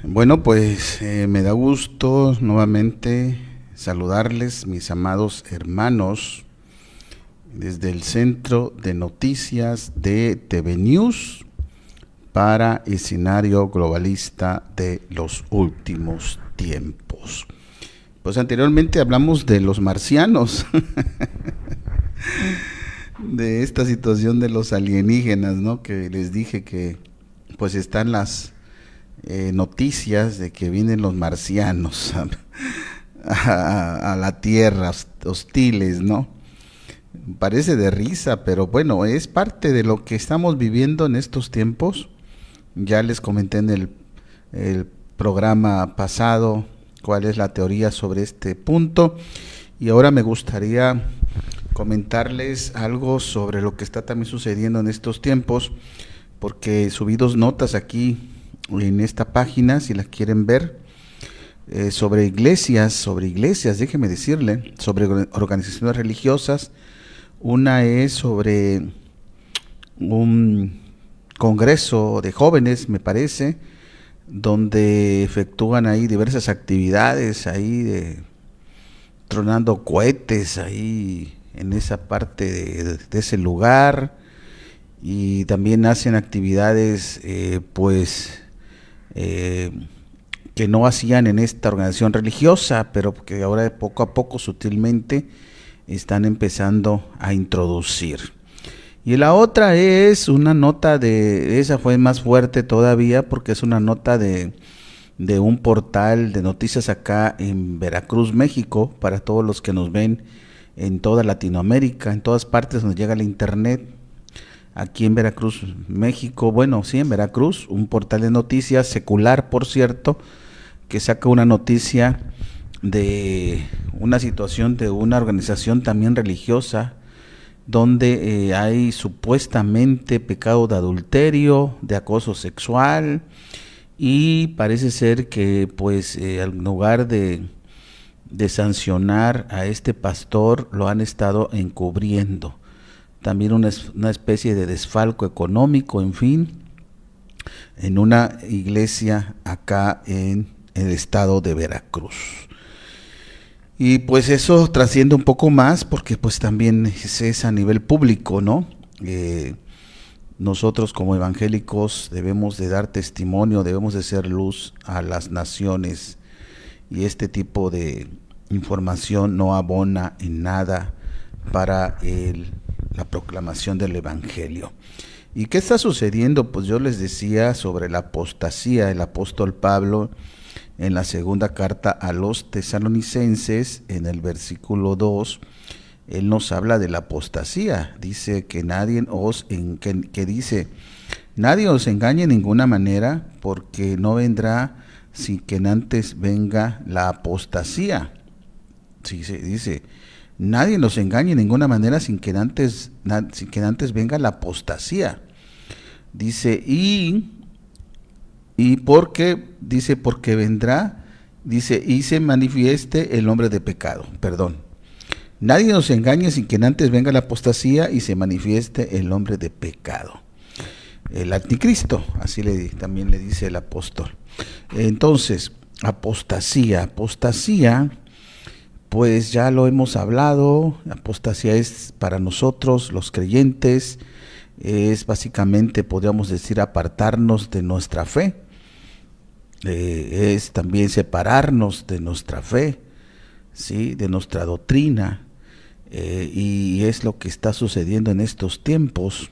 Bueno, pues me da gusto nuevamente saludarles, mis amados hermanos, desde el Centro de Noticias de TV News para Escenario Globalista de los Últimos Tiempos. Pues anteriormente hablamos de los marcianos, de esta situación de los alienígenas, ¿no? Que les dije que pues están las noticias de que vienen los marcianos a la Tierra, hostiles, ¿no? Parece de risa, pero bueno, es parte de lo que estamos viviendo en estos tiempos. Ya les comenté en el programa pasado cuál es la teoría sobre este punto y ahora me gustaría comentarles algo sobre lo que está también sucediendo en estos tiempos, porque subí dos notas aquí en esta página, si las quieren ver, sobre iglesias, déjeme decirle, sobre organizaciones religiosas. Una es sobre un congreso de jóvenes, me parece, donde efectúan ahí diversas actividades, ahí tronando cohetes ahí en esa parte de ese lugar, y también hacen actividades eh, que no hacían en esta organización religiosa, pero que ahora poco a poco sutilmente están empezando a introducir. Y la otra es una nota esa fue más fuerte todavía porque es una nota de un portal de noticias acá en Veracruz, México, para todos los que nos ven en toda Latinoamérica, en todas partes donde llega el internet. Aquí en Veracruz, México, bueno, sí, en Veracruz, un portal de noticias secular, por cierto, que saca una noticia de una situación de una organización también religiosa, donde hay supuestamente pecado de adulterio, de acoso sexual, y parece ser que pues en lugar de sancionar a este pastor, lo han estado encubriendo. También una especie de desfalco económico, en fin, en una iglesia acá en el estado de Veracruz. Y pues eso trasciende un poco más porque pues también es a nivel público, ¿no? Nosotros como evangélicos debemos de dar testimonio, debemos de ser luz a las naciones, y este tipo de información no abona en nada para la proclamación del evangelio. ¿Y qué está sucediendo? Pues yo les decía sobre la apostasía. El apóstol Pablo, en la segunda carta a los tesalonicenses, en el versículo 2, él nos habla de la apostasía. Dice que nadie nadie os engañe de ninguna manera, porque no vendrá sin que antes venga la apostasía. Sí, se dice, nadie nos engañe de ninguna manera sin que antes venga la apostasía. Dice, y porque vendrá, dice, y se manifieste el hombre de pecado, perdón. Nadie nos engañe sin que antes venga la apostasía y se manifieste el hombre de pecado. El anticristo, así también le dice el apóstol. Entonces, apostasía, pues ya lo hemos hablado. Apostasía es para nosotros los creyentes, es básicamente, podríamos decir, apartarnos de nuestra fe, es también separarnos de nuestra fe, ¿sí? De nuestra doctrina, y es lo que está sucediendo en estos tiempos.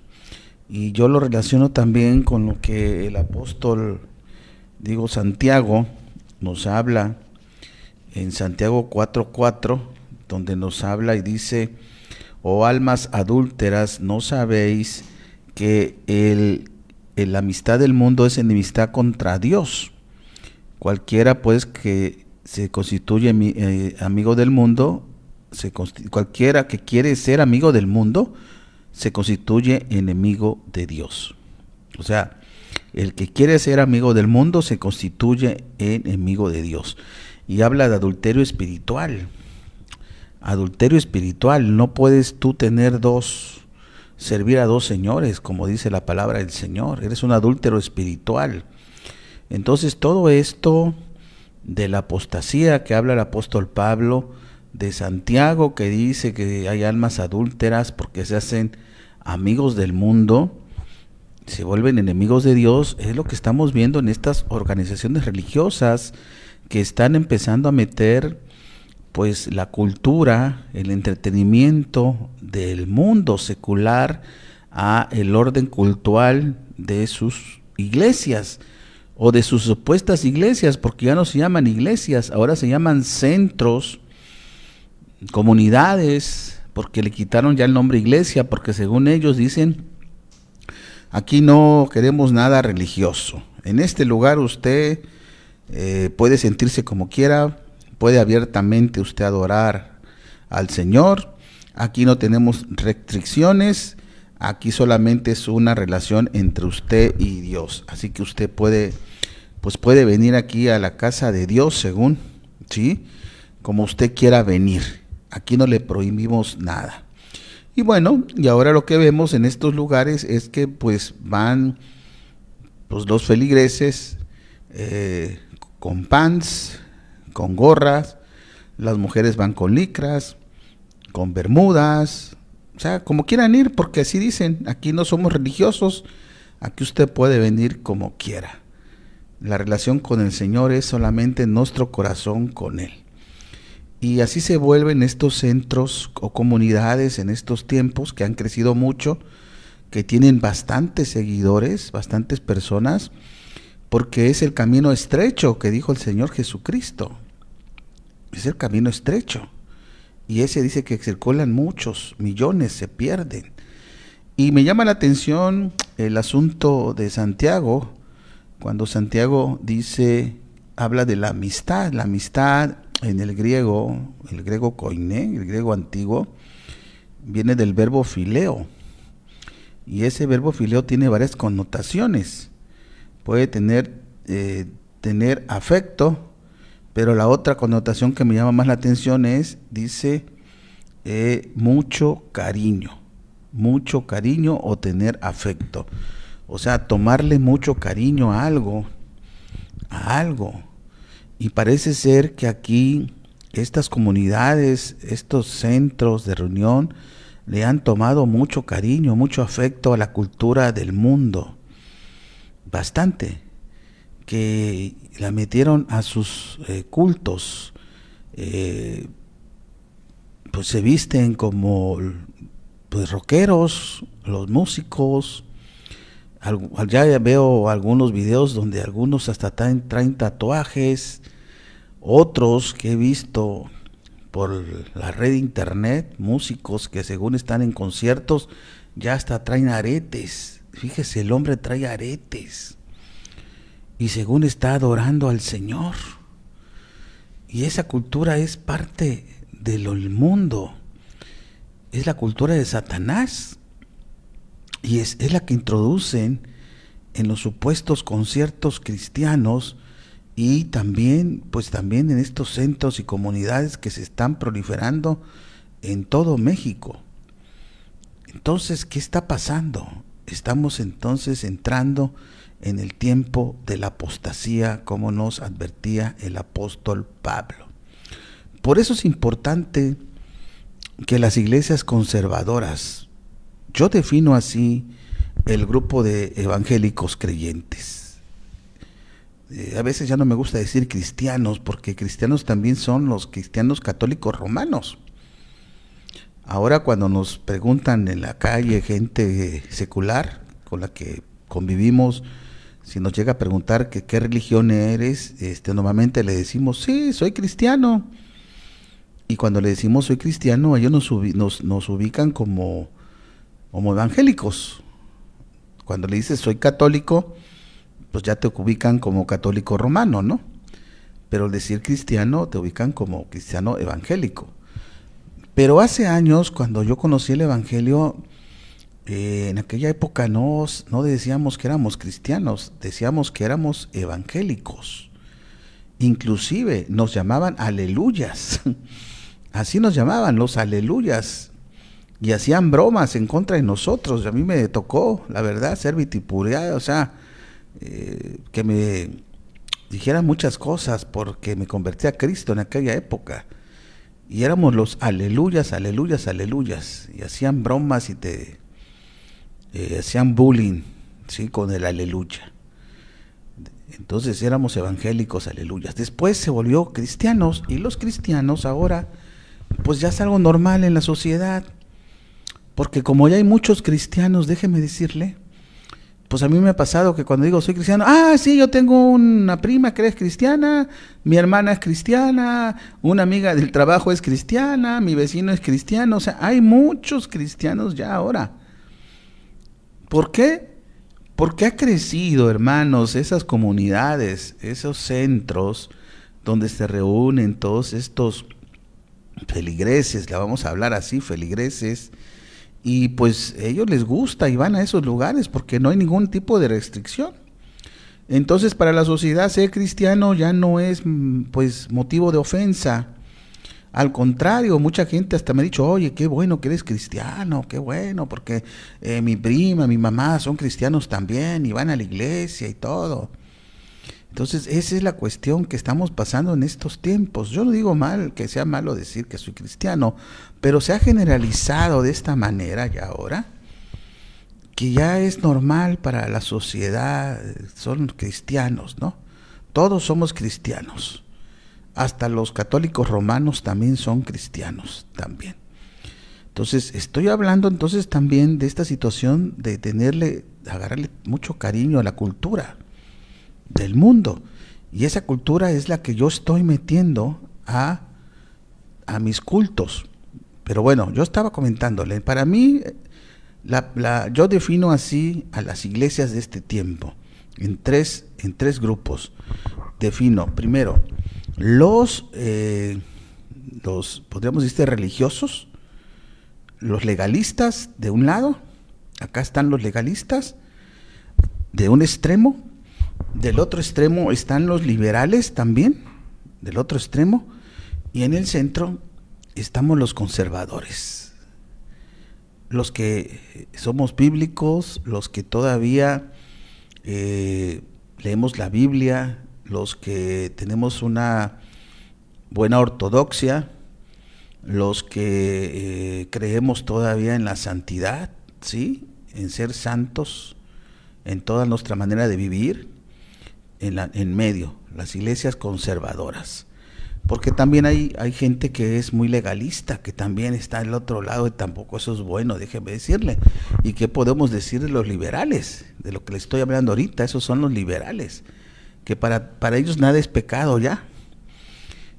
Y yo lo relaciono también con lo que el apóstol, Santiago, nos habla en Santiago 4:4, donde nos habla y dice: oh almas adúlteras, ¿no sabéis que la amistad del mundo es enemistad contra Dios? Cualquiera pues que se constituye amigo del mundo, cualquiera que quiere ser amigo del mundo, se constituye enemigo de Dios. O sea, el que quiere ser amigo del mundo se constituye enemigo de Dios. Y habla de adulterio espiritual. Adulterio espiritual, no puedes tú servir a dos señores, como dice la palabra del Señor. Eres un adúltero espiritual. Entonces todo esto de la apostasía que habla el apóstol Pablo, de Santiago que dice que hay almas adúlteras porque se hacen amigos del mundo, se vuelven enemigos de Dios, es lo que estamos viendo en estas organizaciones religiosas que están empezando a meter pues la cultura, el entretenimiento del mundo secular a el orden cultural de sus iglesias o de sus supuestas iglesias, porque ya no se llaman iglesias, ahora se llaman centros, comunidades, porque le quitaron ya el nombre iglesia, porque según ellos dicen, aquí no queremos nada religioso. En este lugar usted puede sentirse como quiera, puede abiertamente usted adorar al Señor. Aquí no tenemos restricciones, aquí solamente es una relación entre usted y Dios. Así que usted puede venir aquí a la casa de Dios según, ¿sí? Como usted quiera venir. Aquí no le prohibimos nada. Y bueno, y ahora lo que vemos en estos lugares es que pues van pues, los feligreses con pants, con gorras, las mujeres van con licras, con bermudas, o sea, como quieran ir, porque así dicen, aquí no somos religiosos, aquí usted puede venir como quiera. La relación con el Señor es solamente nuestro corazón con Él. Y así se vuelven estos centros o comunidades en estos tiempos que han crecido mucho, que tienen bastantes seguidores, bastantes personas, porque es el camino estrecho que dijo el Señor Jesucristo. Es el camino estrecho. Y ese dice que circulan muchos, millones, se pierden. Y me llama la atención el asunto de Santiago, cuando Santiago dice, habla de la amistad en el griego koiné, el griego antiguo, viene del verbo fileo. Y ese verbo fileo tiene varias connotaciones. Puede tener afecto, pero la otra connotación que me llama más la atención es, dice, mucho cariño o tener afecto. O sea, tomarle mucho cariño a algo. Y parece ser que aquí estas comunidades, estos centros de reunión, le han tomado mucho cariño, mucho afecto a la cultura del mundo. Bastante. Que la metieron a sus cultos. Pues se visten como pues rockeros, los músicos. Ya veo algunos videos donde algunos hasta traen tatuajes, otros que he visto por la red de internet, músicos que según están en conciertos, ya hasta traen aretes. Fíjese, el hombre trae aretes y según está adorando al Señor. Y esa cultura es parte del mundo, es la cultura de Satanás. Y es la que introducen en los supuestos conciertos cristianos y también en estos centros y comunidades que se están proliferando en todo México. Entonces, ¿qué está pasando? Estamos entonces entrando en el tiempo de la apostasía, como nos advertía el apóstol Pablo. Por eso es importante que las iglesias conservadoras, yo defino así el grupo de evangélicos creyentes. A veces ya no me gusta decir cristianos, porque cristianos también son los cristianos católicos romanos. Ahora cuando nos preguntan en la calle gente secular con la que convivimos, si nos llega a preguntar que qué religión eres, normalmente le decimos, sí, soy cristiano. Y cuando le decimos soy cristiano, ellos nos ubican como evangélicos. Cuando le dices soy católico, pues ya te ubican como católico romano, ¿no? Pero al decir cristiano, te ubican como cristiano evangélico. Pero hace años, cuando yo conocí el evangelio, en aquella época no decíamos que éramos cristianos, decíamos que éramos evangélicos. Inclusive nos llamaban aleluyas. Así nos llamaban, los aleluyas. Y hacían bromas en contra de nosotros. A mí me tocó, la verdad, ser vituperado, o sea, que me dijera muchas cosas porque me convertí a Cristo en aquella época. Y éramos los aleluyas, aleluyas, aleluyas. Y hacían bromas y te hacían bullying, ¿sí? Con el aleluya. Entonces éramos evangélicos, aleluyas. Después se volvió cristianos, y los cristianos ahora pues ya es algo normal en la sociedad. Porque como ya hay muchos cristianos, déjeme decirle, pues a mí me ha pasado que cuando digo soy cristiano, sí, yo tengo una prima que es cristiana, mi hermana es cristiana, una amiga del trabajo es cristiana, mi vecino es cristiano. O sea, hay muchos cristianos ya ahora. ¿Por qué? Porque ha crecido, hermanos, esas comunidades, esos centros donde se reúnen todos estos feligreses, la vamos a hablar así, feligreses, y pues ellos les gusta y van a esos lugares porque no hay ningún tipo de restricción. Entonces para la sociedad ser cristiano ya no es pues motivo de ofensa. Al contrario, mucha gente hasta me ha dicho, oye, qué bueno que eres cristiano, qué bueno, porque mi prima, mi mamá son cristianos también y van a la iglesia y todo. Entonces esa es la cuestión que estamos pasando en estos tiempos. Yo no digo mal, que sea malo decir que soy cristiano, pero se ha generalizado de esta manera ya ahora, que ya es normal para la sociedad, son cristianos, ¿no? Todos somos cristianos. Hasta los católicos romanos también son cristianos, también. Entonces, estoy hablando entonces también de esta situación de agarrarle mucho cariño a la cultura del mundo. Y esa cultura es la que yo estoy metiendo a mis cultos. Pero bueno, yo estaba comentándole, para mí, yo defino así a las iglesias de este tiempo, en tres grupos. Defino, primero, los podríamos decir religiosos, los legalistas de un lado, acá están los legalistas de un extremo, del otro extremo están los liberales también, del otro extremo, y en el centro estamos los conservadores, los que somos bíblicos, los que todavía leemos la Biblia, los que tenemos una buena ortodoxia, los que creemos todavía en la santidad, ¿sí? En ser santos, en toda nuestra manera de vivir, en medio, las iglesias conservadoras. Porque también hay gente que es muy legalista, que también está al otro lado, y tampoco eso es bueno, déjeme decirle. ¿Y qué podemos decir de los liberales? De lo que le estoy hablando ahorita, esos son los liberales, que para ellos nada es pecado ya.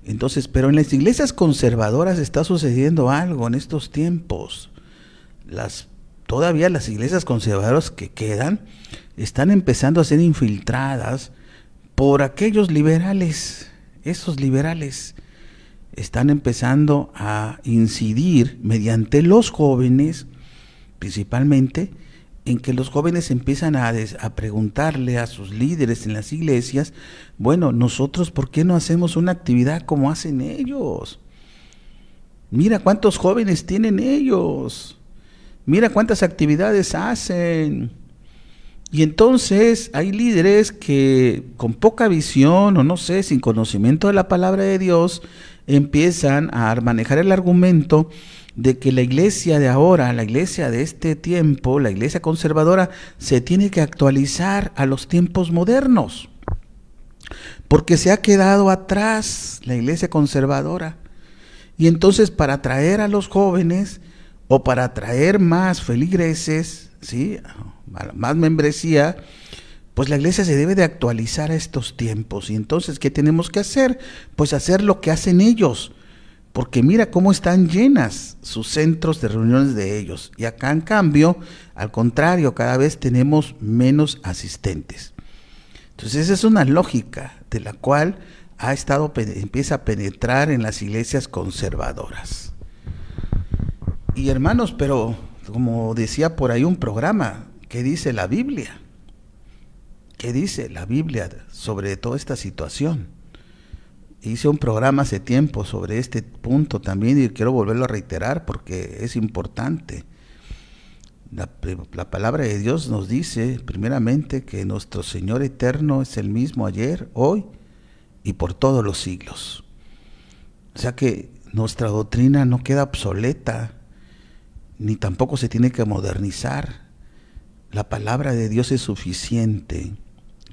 Entonces, pero en las iglesias conservadoras está sucediendo algo en estos tiempos. Todavía las iglesias conservadoras que quedan están empezando a ser infiltradas por aquellos liberales. Esos liberales están empezando a incidir mediante los jóvenes, principalmente, en que los jóvenes empiezan a preguntarle a sus líderes en las iglesias, bueno, nosotros, ¿por qué no hacemos una actividad como hacen ellos? Mira cuántos jóvenes tienen ellos, mira cuántas actividades hacen. Y entonces hay líderes que con poca visión, o no sé, sin conocimiento de la palabra de Dios, empiezan a manejar el argumento de que la iglesia de ahora, la iglesia de este tiempo, la iglesia conservadora, se tiene que actualizar a los tiempos modernos, porque se ha quedado atrás la iglesia conservadora. Y entonces para atraer a los jóvenes, o para atraer más feligreses, ¿sí?, más membresía, pues la iglesia se debe de actualizar a estos tiempos. Y entonces, ¿qué tenemos que hacer? Pues hacer lo que hacen ellos, porque mira cómo están llenas sus centros de reuniones de ellos. Y acá, en cambio, al contrario, cada vez tenemos menos asistentes. Entonces, esa es una lógica de la cual empieza a penetrar en las iglesias conservadoras. Y hermanos, pero como decía por ahí un programa, ¿qué dice la Biblia? ¿Qué dice la Biblia sobre toda esta situación? Hice un programa hace tiempo sobre este punto también y quiero volverlo a reiterar porque es importante. La palabra de Dios nos dice primeramente que nuestro Señor eterno es el mismo ayer, hoy y por todos los siglos. O sea que nuestra doctrina no queda obsoleta, ni tampoco se tiene que modernizar. La palabra de Dios es suficiente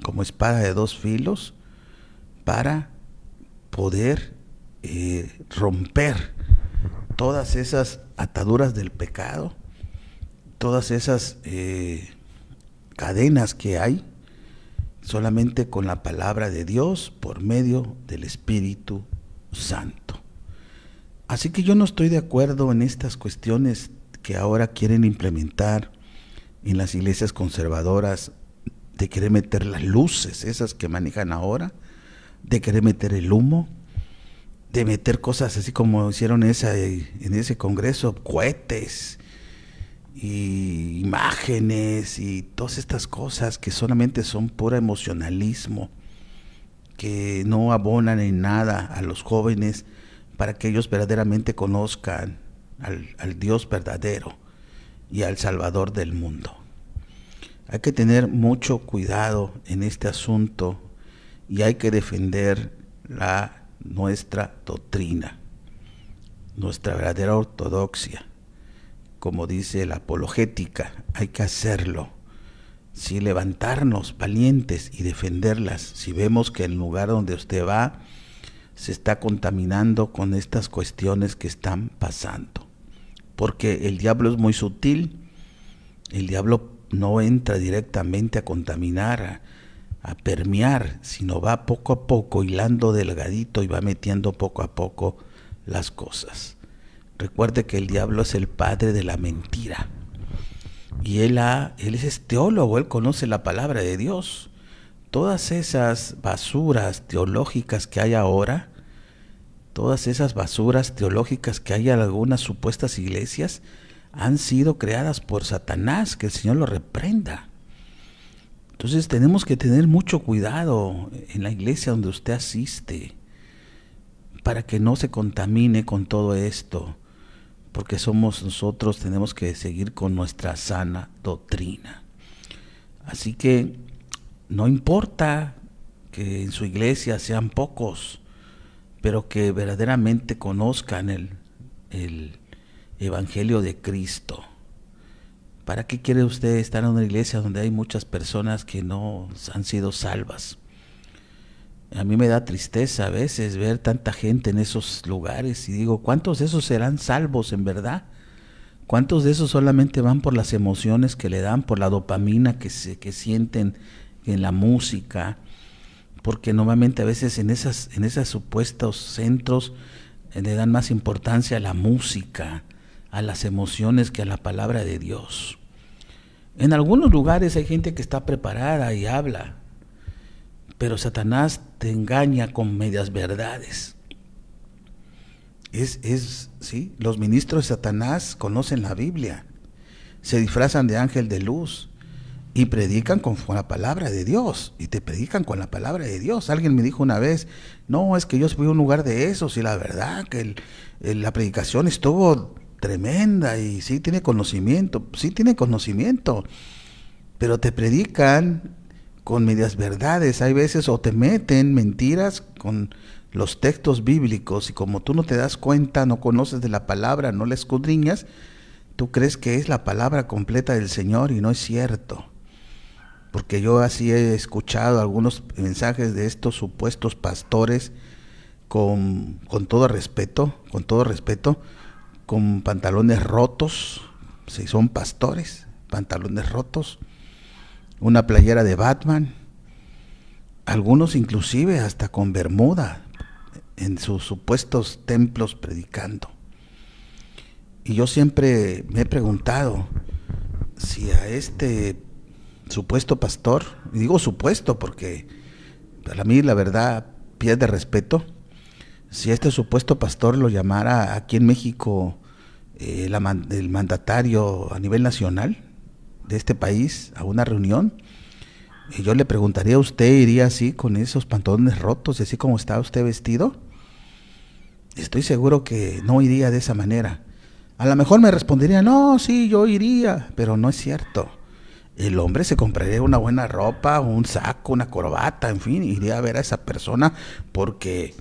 como espada de dos filos para poder romper todas esas ataduras del pecado, todas esas cadenas que hay, solamente con la palabra de Dios por medio del Espíritu Santo. Así que yo no estoy de acuerdo en estas cuestiones que ahora quieren implementar en las iglesias conservadoras, de querer meter las luces, esas que manejan ahora, de querer meter el humo, de meter cosas así como hicieron en ese congreso, cohetes y imágenes y todas estas cosas que solamente son puro emocionalismo, que no abonan en nada a los jóvenes para que ellos verdaderamente conozcan al Dios verdadero y al Salvador del mundo. Hay que tener mucho cuidado en este asunto y hay que defender nuestra doctrina, nuestra verdadera ortodoxia. Como dice la apologética, hay que hacerlo. Sí, levantarnos valientes y defenderlas. Si vemos que el lugar donde usted va se está contaminando con estas cuestiones que están pasando. Porque el diablo es muy sutil. El diablo no entra directamente a contaminar, a permear, sino va poco a poco hilando delgadito y va metiendo poco a poco las cosas. Recuerde que el diablo es el padre de la mentira. Y él es teólogo, él conoce la palabra de Dios. Todas esas basuras teológicas que hay ahora, todas esas basuras teológicas que hay en algunas supuestas iglesias, han sido creadas por Satanás, que el Señor lo reprenda. Entonces tenemos que tener mucho cuidado en la iglesia donde usted asiste, para que no se contamine con todo esto, porque nosotros tenemos que seguir con nuestra sana doctrina. Así que no importa que en su iglesia sean pocos, pero que verdaderamente conozcan el Evangelio de Cristo. ¿Para qué quiere usted estar en una iglesia donde hay muchas personas que no han sido salvas? A mí me da tristeza a veces ver tanta gente en esos lugares y digo, ¿cuántos de esos serán salvos en verdad? ¿Cuántos de esos solamente van por las emociones que le dan, por la dopamina que sienten en la música? Porque normalmente a veces en esos supuestos centros le dan más importancia a la música, a las emociones, que a la palabra de Dios. En algunos lugares hay gente que está preparada y habla, pero Satanás te engaña con medias verdades. ¿Sí? Los ministros de Satanás conocen la Biblia, se disfrazan de ángel de luz y predican con la palabra de Dios, y te predican con la palabra de Dios. Alguien me dijo una vez, no, es que yo fui a un lugar de esos y la verdad que la predicación estuvo tremenda y sí tiene conocimiento, pero te predican con medias verdades. Hay veces o te meten mentiras con los textos bíblicos y como tú no te das cuenta, no conoces de la palabra, no la escudriñas, tú crees que es la palabra completa del Señor y no es cierto. Porque yo así he escuchado algunos mensajes de estos supuestos pastores con todo respeto, con pantalones rotos, si son pastores, pantalones rotos, una playera de Batman, algunos inclusive hasta con bermuda en sus supuestos templos predicando. Y yo siempre me he preguntado si a este supuesto pastor, y digo supuesto porque para mí la verdad pierde respeto, si este supuesto pastor lo llamara aquí en México el mandatario a nivel nacional de este país a una reunión, yo le preguntaría, ¿usted iría así con esos pantalones rotos, así como está usted vestido? Estoy seguro que no iría de esa manera. A lo mejor me respondería, no, sí, yo iría, pero no es cierto. El hombre se compraría una buena ropa, un saco, una corbata, en fin, iría a ver a esa persona porque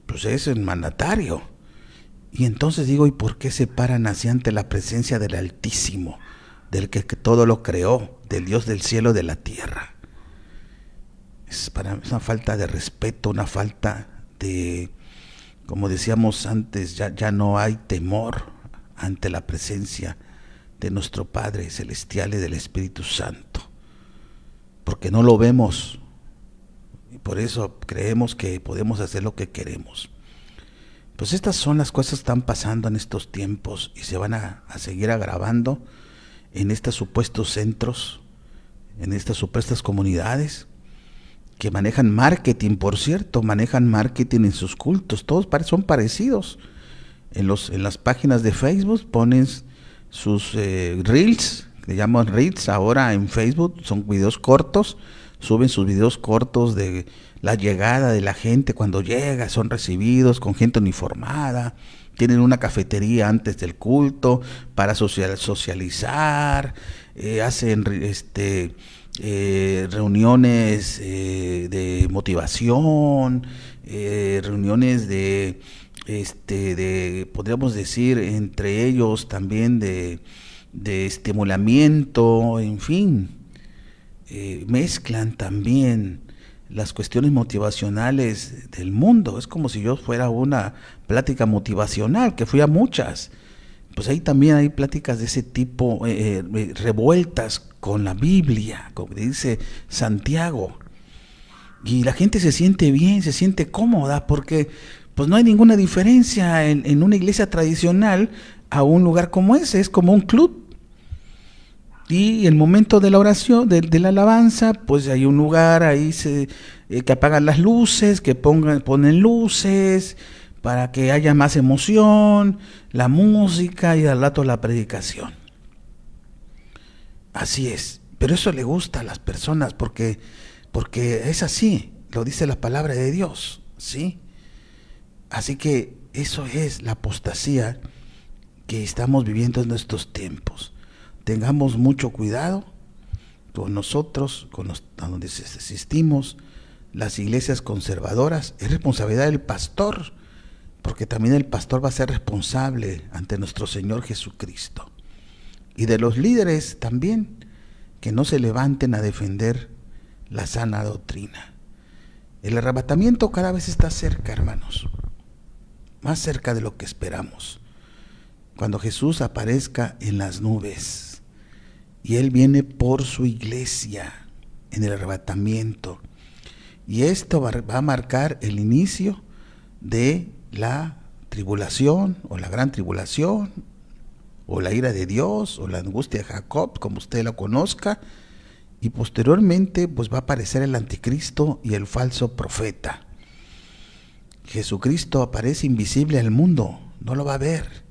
pues es el mandatario. Y entonces digo, ¿y por qué se paran así ante la presencia del Altísimo, del que todo lo creó, del Dios del cielo y de la tierra? Es una falta de respeto, una falta de, como decíamos antes, ya no hay temor ante la presencia de nuestro Padre Celestial y del Espíritu Santo, porque no lo vemos y por eso creemos que podemos hacer lo que queremos. Pues estas son las cosas que están pasando en estos tiempos y se van a seguir agravando en estos supuestos centros, en estas supuestas comunidades que manejan marketing, por cierto, manejan marketing en sus cultos, todos son parecidos. En las páginas de Facebook ponen sus reels, que llaman reels ahora en Facebook, son videos cortos, suben sus videos cortos de la llegada de la gente, cuando llega, son recibidos con gente uniformada, tienen una cafetería antes del culto para socializar, hacen reuniones de motivación, reuniones de podríamos decir entre ellos también de estimulamiento, en fin, mezclan también las cuestiones motivacionales del mundo. Es como si yo fuera a una plática motivacional, que fui a muchas. Pues ahí también hay pláticas de ese tipo, revueltas con la Biblia, como dice Santiago. Y la gente se siente bien, se siente cómoda, porque pues no hay ninguna diferencia en una iglesia tradicional a un lugar como ese, es como un club. Y el momento de la oración, de la alabanza, pues hay un lugar, ahí que apagan las luces, que ponen luces, para que haya más emoción, la música y al rato la predicación. Así es, pero eso le gusta a las personas porque es así, lo dice la palabra de Dios, ¿sí? Así que eso es la apostasía que estamos viviendo en estos tiempos. Tengamos mucho cuidado con nosotros, a donde asistimos, las iglesias conservadoras. Es responsabilidad del pastor, porque también el pastor va a ser responsable ante nuestro Señor Jesucristo. Y de los líderes también, que no se levanten a defender la sana doctrina. El arrebatamiento cada vez está cerca, hermanos, más cerca de lo que esperamos. Cuando Jesús aparezca en las nubes, y Él viene por su iglesia en el arrebatamiento. Y esto va a marcar el inicio de la tribulación, o la gran tribulación, o la ira de Dios, o la angustia de Jacob, como usted lo conozca. Y posteriormente pues va a aparecer el anticristo y el falso profeta. Jesucristo aparece invisible al mundo, no lo va a ver,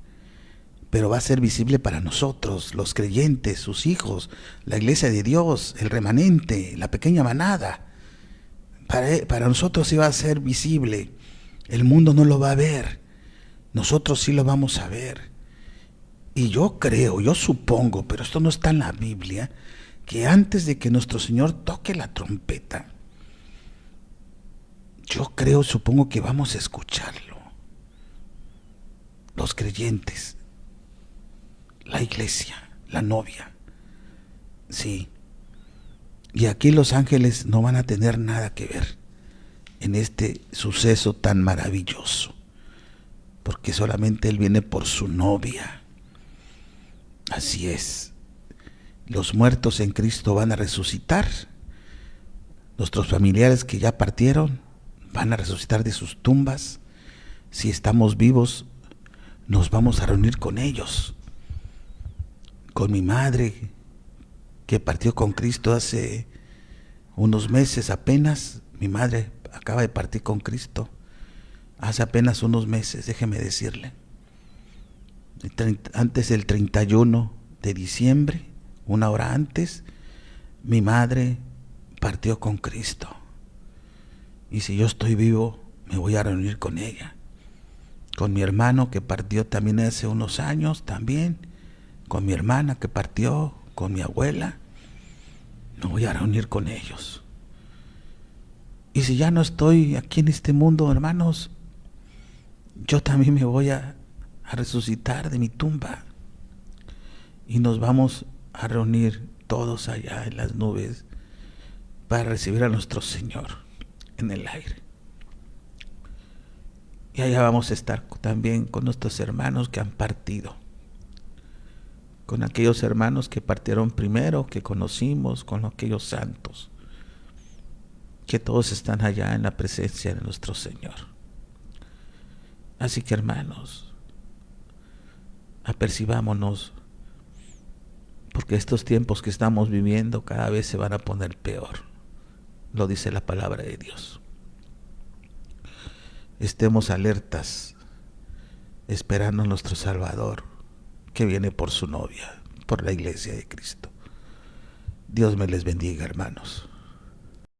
pero va a ser visible para nosotros, los creyentes, sus hijos, la iglesia de Dios, el remanente, la pequeña manada. Para nosotros sí va a ser visible. El mundo no lo va a ver, nosotros sí lo vamos a ver. Y yo creo, yo supongo, pero esto no está en la Biblia, que antes de que nuestro Señor toque la trompeta, yo creo, supongo que vamos a escucharlo. Los creyentes, la iglesia, la novia, sí. Y aquí los ángeles no van a tener nada que ver en este suceso tan maravilloso, porque solamente Él viene por su novia. Así es. Los muertos en Cristo van a resucitar. Nuestros familiares que ya partieron van a resucitar de sus tumbas. Si estamos vivos, nos vamos a reunir con ellos. Con mi madre, que partió con Cristo hace unos meses apenas. Mi madre acaba de partir con Cristo hace apenas unos meses, déjeme decirle. Antes del 31 de diciembre, una hora antes, mi madre partió con Cristo. Y si yo estoy vivo, me voy a reunir con ella. Con mi hermano que partió también hace unos años, también. Con mi hermana que partió, con mi abuela. me voy a reunir con ellos. Y si ya no estoy aquí en este mundo, hermanos, yo también me voy a resucitar de mi tumba. Y nos vamos a reunir todos allá en las nubes para recibir a nuestro Señor en el aire. Y allá vamos a estar también con nuestros hermanos que han partido, con aquellos hermanos que partieron primero, que conocimos, con aquellos santos, que todos están allá en la presencia de nuestro Señor. Así que, hermanos, apercibámonos, porque estos tiempos que estamos viviendo cada vez se van a poner peor. Lo dice la palabra de Dios. Estemos alertas, esperando a nuestro Salvador, que viene por su novia, por la iglesia de Cristo. Dios me les bendiga, hermanos.